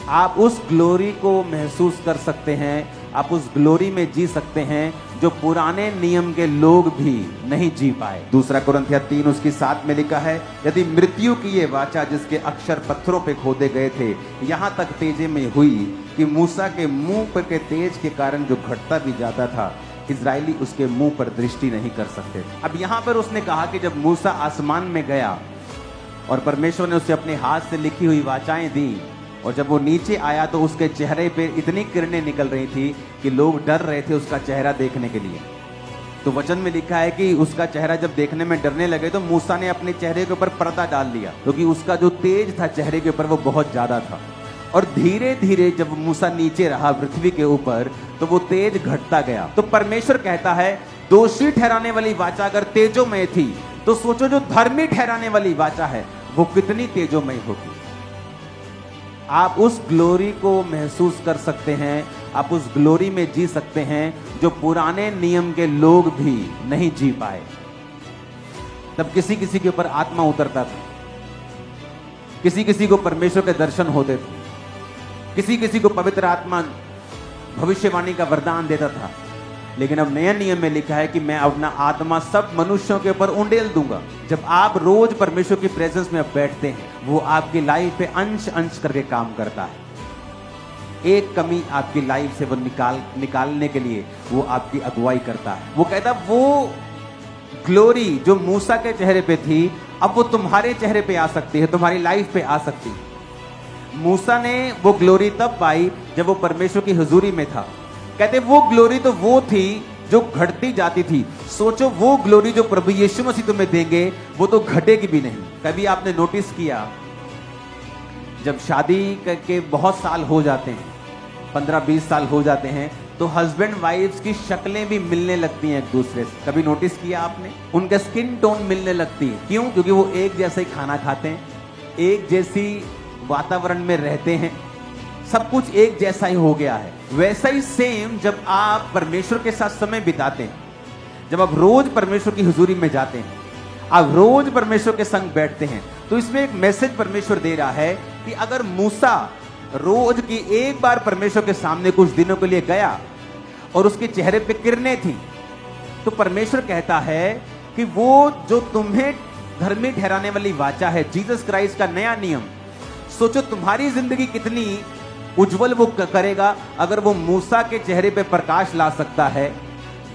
आप उस ग्लोरी को महसूस कर सकते हैं, आप उस ग्लोरी में जी सकते हैं जो पुराने नियम के लोग भी नहीं जी पाए। दूसरा कुरिन्थियों 3 उसकी 7 में लिखा है, यदि मृत्यु की ये वाचा जिसके अक्षर पत्थरों पे खोदे गए थे यहाँ तक तेजे में हुई कि मूसा के मुंह पर के तेज के कारण जो घटता भी जाता था, इजरायली उसके मुंह पर दृष्टि नहीं कर सकते थे। अब यहाँ पर उसने कहा कि जब मूसा आसमान में गया और परमेश्वर ने उसे अपने हाथ से लिखी हुई वाचाएं दी, और जब वो नीचे आया तो उसके चेहरे पे इतनी किरणें निकल रही थी कि लोग डर रहे थे उसका चेहरा देखने के लिए। तो वचन में लिखा है कि उसका चेहरा जब देखने में डरने लगे तो मूसा ने अपने चेहरे के ऊपर पर्दा डाल लिया, क्योंकि उसका जो तेज था चेहरे के ऊपर वो बहुत ज्यादा था। और धीरे धीरे जब मूसा नीचे रहा पृथ्वी के ऊपर तो वो तेज घटता गया। तो परमेश्वर कहता है, दोषी ठहराने वाली वाचा अगर तेजोमय थी तो सोचो जो धर्मी ठहराने वाली वाचा है वो कितनी तेजोमय होगी। आप उस ग्लोरी को महसूस कर सकते हैं, आप उस ग्लोरी में जी सकते हैं जो पुराने नियम के लोग भी नहीं जी पाए। तब किसी किसी के ऊपर आत्मा उतरता था, किसी किसी को परमेश्वर के दर्शन होते थे, किसी किसी को पवित्र आत्मा भविष्यवाणी का वरदान देता था। लेकिन अब नया नियम में लिखा है कि मैं अपना आत्मा सब मनुष्यों के ऊपर उंडेल दूंगा। जब आप रोज परमेश्वर की प्रेजेंस में बैठते हैं, वो आपकी लाइफ पे अंश अंश करके काम करता है। एक कमी आपकी लाइफ से वो निकालने के लिए वो आपकी अगुवाई करता है। वो कहता वो ग्लोरी जो मूसा के चेहरे पे थी अब वो तुम्हारे चेहरे पे आ सकती है, तुम्हारी लाइफ पे आ सकती है। मूसा ने वो ग्लोरी तब पाई जब वो परमेश्वर की हुजूरी में था। कहते वो ग्लोरी तो वो थी जो घटती जाती थी। सोचो वो ग्लोरी जो प्रभु यीशु मसीह तुम्हें देंगे वो तो घटेगी भी नहीं। कभी आपने नोटिस किया, जब शादी के बहुत साल हो जाते हैं, 15-20 साल हो जाते हैं, तो हस्बैंड वाइफ्स की शक्लें भी मिलने लगती हैं एक दूसरे से। कभी नोटिस किया आपने? उनके स्किन टोन मिलने लगती है। क्यों? क्योंकि वो एक जैसा ही खाना खाते हैं, एक जैसी वातावरण में रहते हैं, सब कुछ एक जैसा ही हो गया है। वैसा ही सेम जब आप परमेश्वर के साथ समय बिताते हैं, जब आप रोज परमेश्वर की हुजूरी में जाते हैं, आप रोज परमेश्वर के संग बैठते हैं, तो इसमें एक मैसेज परमेश्वर दे रहा है कि अगर मूसा रोज की एक बार परमेश्वर के सामने कुछ दिनों के लिए गया और उसके चेहरे पे किरणें थी, तो परमेश्वर कहता है कि वो जो तुम्हें धर्मी ठहराने वाली वाचा है, जीसस क्राइस्ट का नया नियम, सोचो तुम्हारी जिंदगी कितनी उज्जवल वो करेगा अगर वो मूसा के चेहरे पे प्रकाश ला सकता है।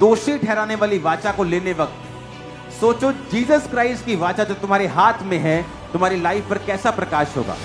दोषी ठहराने वाली वाचा को लेने वक्त सोचो जीसस क्राइस्ट की वाचा जो तुम्हारे हाथ में है, तुम्हारी लाइफ पर कैसा प्रकाश होगा।